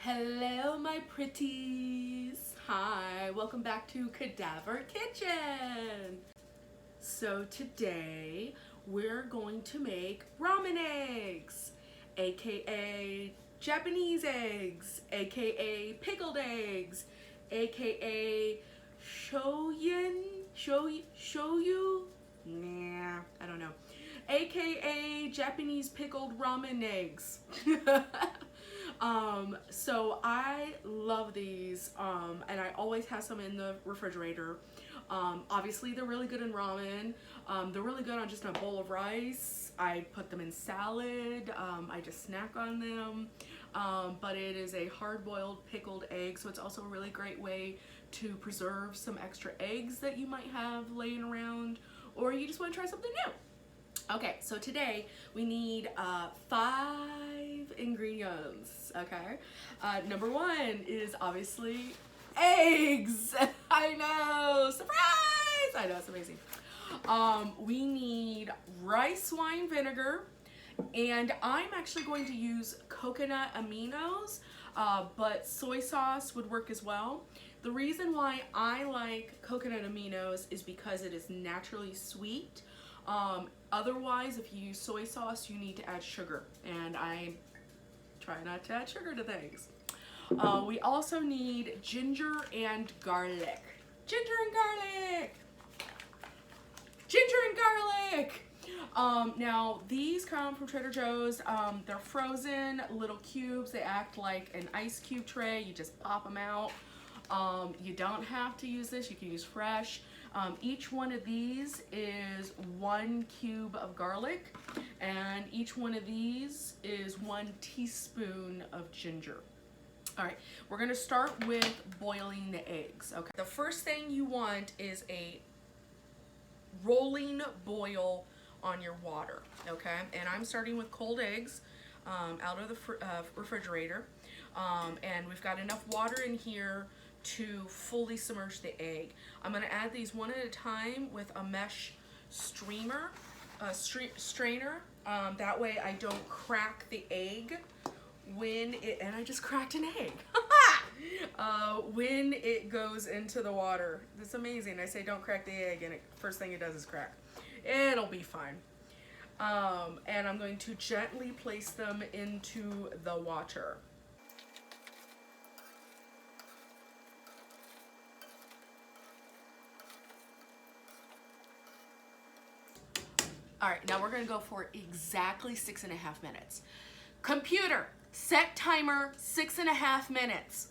Hello, my pretties. Hi, welcome back to Cadaver Kitchen. So today we're going to make ramen eggs, aka Japanese eggs, aka pickled eggs, aka shoyu? Nah, I don't know. AKA Japanese pickled ramen eggs. So I love these, and I always have some in the refrigerator. Obviously they're really good in ramen. They're really good on just a bowl of rice. I put them in salad. I just snack on them. But it is a hard-boiled pickled egg, so it's also a really great way to preserve some extra eggs that you might have laying around, or you just want to try something new. Okay, so today we need 5 ingredients, okay? Number 1 is obviously eggs. I know, surprise! I know, it's amazing. We need rice wine vinegar, and I'm actually going to use coconut aminos, but soy sauce would work as well. The reason why I like coconut aminos is because it is naturally sweet. Otherwise, if you use soy sauce, you need to add sugar, and I try not to add sugar to things. We also need ginger and garlic. Ginger and garlic! Ginger and garlic! Now, these come from Trader Joe's. They're frozen little cubes. They act like an ice cube tray. You just pop them out. You don't have to use this. You can use fresh. Each one of these is 1 cube of garlic, and each one of these is 1 teaspoon of ginger. All right, we're gonna start with boiling the eggs, okay? The first thing you want is a rolling boil on your water, okay? And I'm starting with cold eggs out of the refrigerator, and we've got enough water in here to fully submerge the egg. I'm going to add these one at a time with a mesh strainer. That way I don't crack the egg when it, and I just cracked an egg. When it goes into the water. That's amazing. I say don't crack the egg, and first thing it does is crack. It'll be fine. And I'm going to gently place them into the water. All right, now we're gonna go for exactly 6.5 minutes. Computer, set timer 6.5 minutes.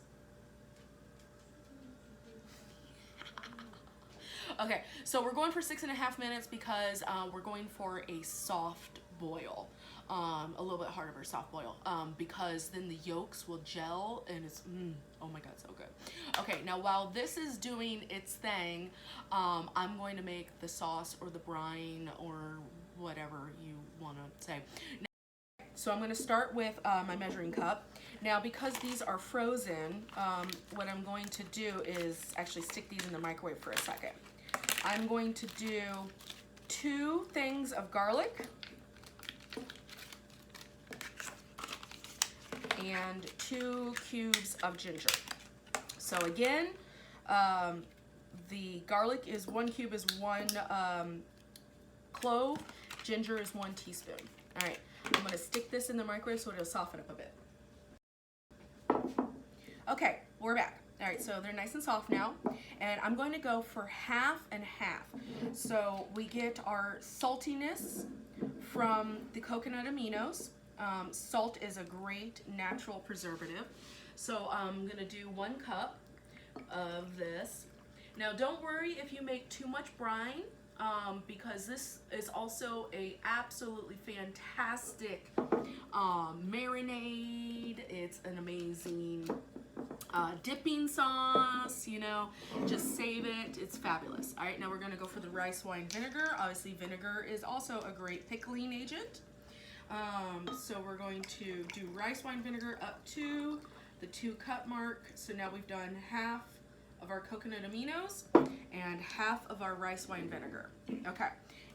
Okay, so we're going for 6.5 minutes because we're going for a soft boil, a little bit harder of a soft boil, because then the yolks will gel and it's, oh my God, so good. Okay, now while this is doing its thing, I'm going to make the sauce or the brine or whatever you want to say. So I'm going to start with my measuring cup. Now, because these are frozen, what I'm going to do is actually stick these in the microwave for a second. I'm going to do 2 things of garlic and 2 cubes of ginger. So again, the garlic is 1 cube is 1 clove, ginger is 1 teaspoon. All right, I'm gonna stick this in the microwave so it'll soften up a bit. Okay, we're back. All right, so they're nice and soft now, and I'm going to go for half and half. So we get our saltiness from the coconut aminos. Salt is a great natural preservative. So I'm gonna do 1 cup of this. Now don't worry if you make too much brine, because this is also a absolutely fantastic marinade. It's an amazing dipping sauce, you know, just save it. It's fabulous. All right, now we're gonna go for the rice wine vinegar. Obviously vinegar is also a great pickling agent. So we're going to do rice wine vinegar up to the 2 cup mark. So now we've done half of our coconut aminos and half of our rice wine vinegar. Okay,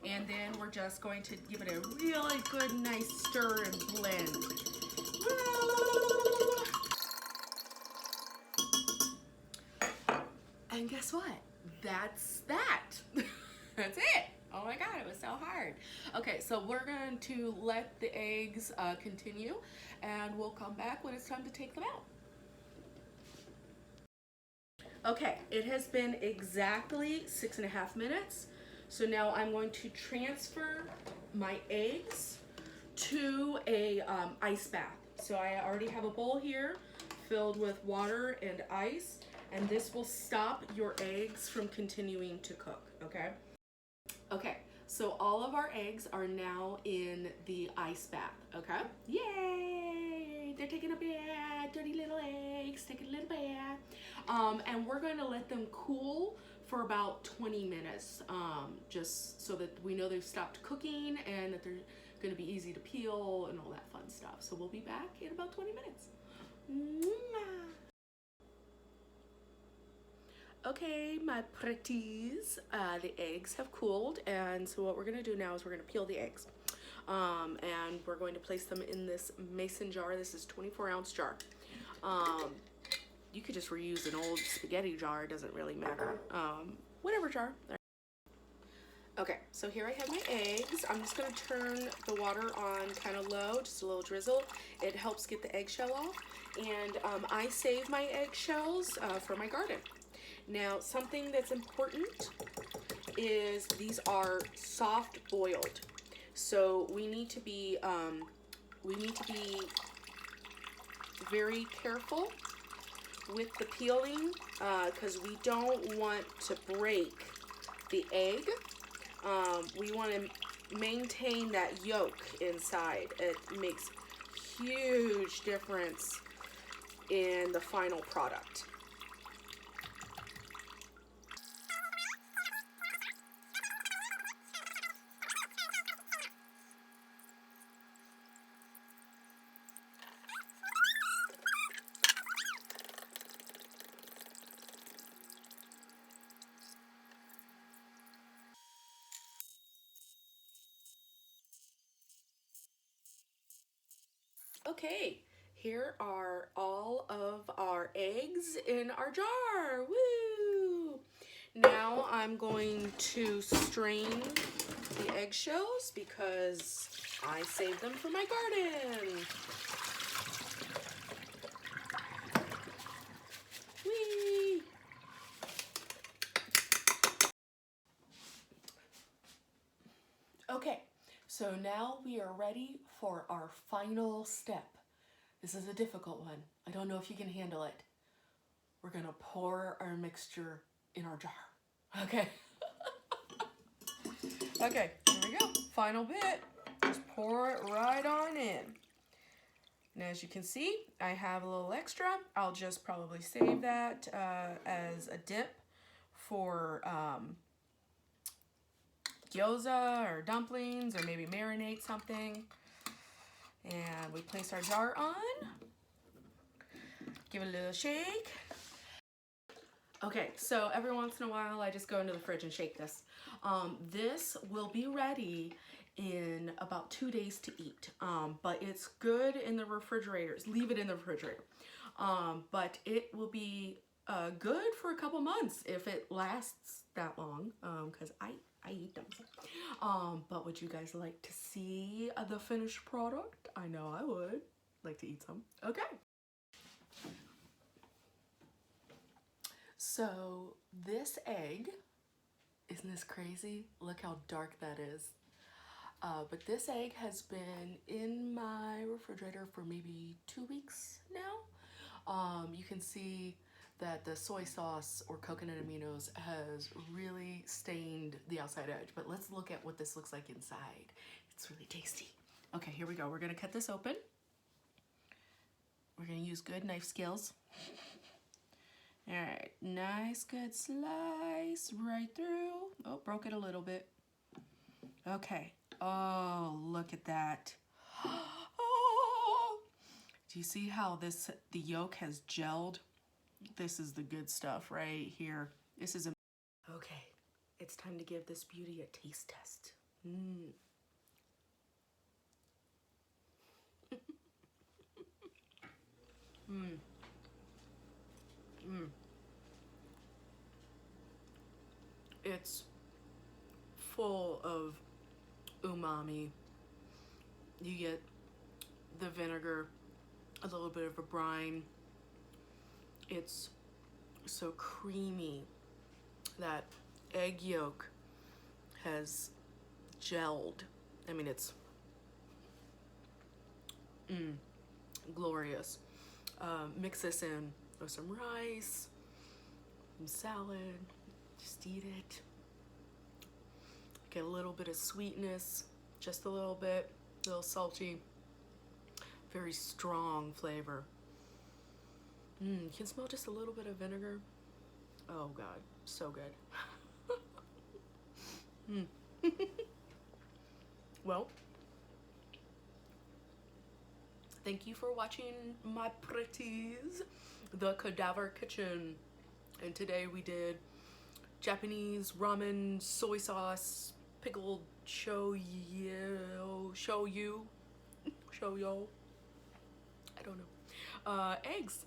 and then we're just going to give it a really good, nice stir and blend. guess what? That's that. That's it. Oh my God, it was so hard. Okay, so we're going to let the eggs continue, and we'll come back when it's time to take them out. Okay, it has been exactly 6.5 minutes. So now I'm going to transfer my eggs to a ice bath. So I already have a bowl here filled with water and ice, and this will stop your eggs from continuing to cook, okay? Okay, so all of our eggs are now in the ice bath, okay? Yay! They're taking a bath, dirty little eggs, taking a little bath. And we're going to let them cool for about 20 minutes, just so that we know they've stopped cooking and that they're going to be easy to peel and all that fun stuff. So we'll be back in about 20 minutes. Mwah. Okay, my pretties, the eggs have cooled, and so what we're going to do now is we're going to peel the eggs. And we're going to place them in this mason jar. This is 24-ounce jar. You could just reuse an old spaghetti jar, it doesn't really matter. Whatever jar. Okay, so here I have my eggs. I'm just going to turn the water on kind of low, just a little drizzle. It helps get the eggshell off. And I save my eggshells for my garden. Now, something that's important is these are soft boiled. So we need to be very careful with the peeling because we don't want to break the egg. We want to maintain that yolk inside. It makes huge difference in the final product. Okay, here are all of our eggs in our jar. Woo! Now I'm going to strain the eggshells because I saved them for my garden. Whee! Okay, so now we are ready for our final step. This is a difficult one. I don't know if you can handle it. We're gonna pour our mixture in our jar. Okay. Okay, here we go. Final bit. Just pour it right on in. And as you can see, I have a little extra. I'll just probably save that as a dip for gyoza or dumplings, or maybe marinate something. And we place our jar on. Give it a little shake. Okay, so every once in a while I just go into the fridge and shake this. This will be ready in about 2 days to eat, but it's good in the refrigerator. Leave it in the refrigerator. But it will be good for a couple months if it lasts that long, because I eat them. But would you guys like to see the finished product? I know I would like to eat some. Okay. So this egg, isn't this crazy? Look how dark that is. But this egg has been in my refrigerator for maybe 2 weeks now. You can see that the soy sauce or coconut aminos has really stained the outside edge. But let's look at what this looks like inside. It's really tasty. Okay, here we go. We're gonna cut this open. We're gonna use good knife skills. All right, nice good slice right through. Oh, broke it a little bit. Okay, oh, look at that. Oh, do you see how the yolk has gelled? This is the good stuff right here. This is okay, it's time to give this beauty a taste test. It's full of umami. You get the vinegar, a little bit of a brine. It's so creamy. That egg yolk has gelled. I mean, it's glorious. Mix this in with some rice, some salad, just eat it. Get a little bit of sweetness, just a little bit, a little salty, very strong flavor. You can smell just a little bit of vinegar. Oh God, so good. Well, thank you for watching my pretties, the Cadaver Kitchen. And today we did Japanese ramen soy sauce, pickled shoyu, I don't know, eggs.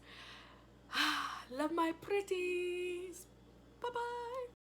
Love my pretties. Bye bye.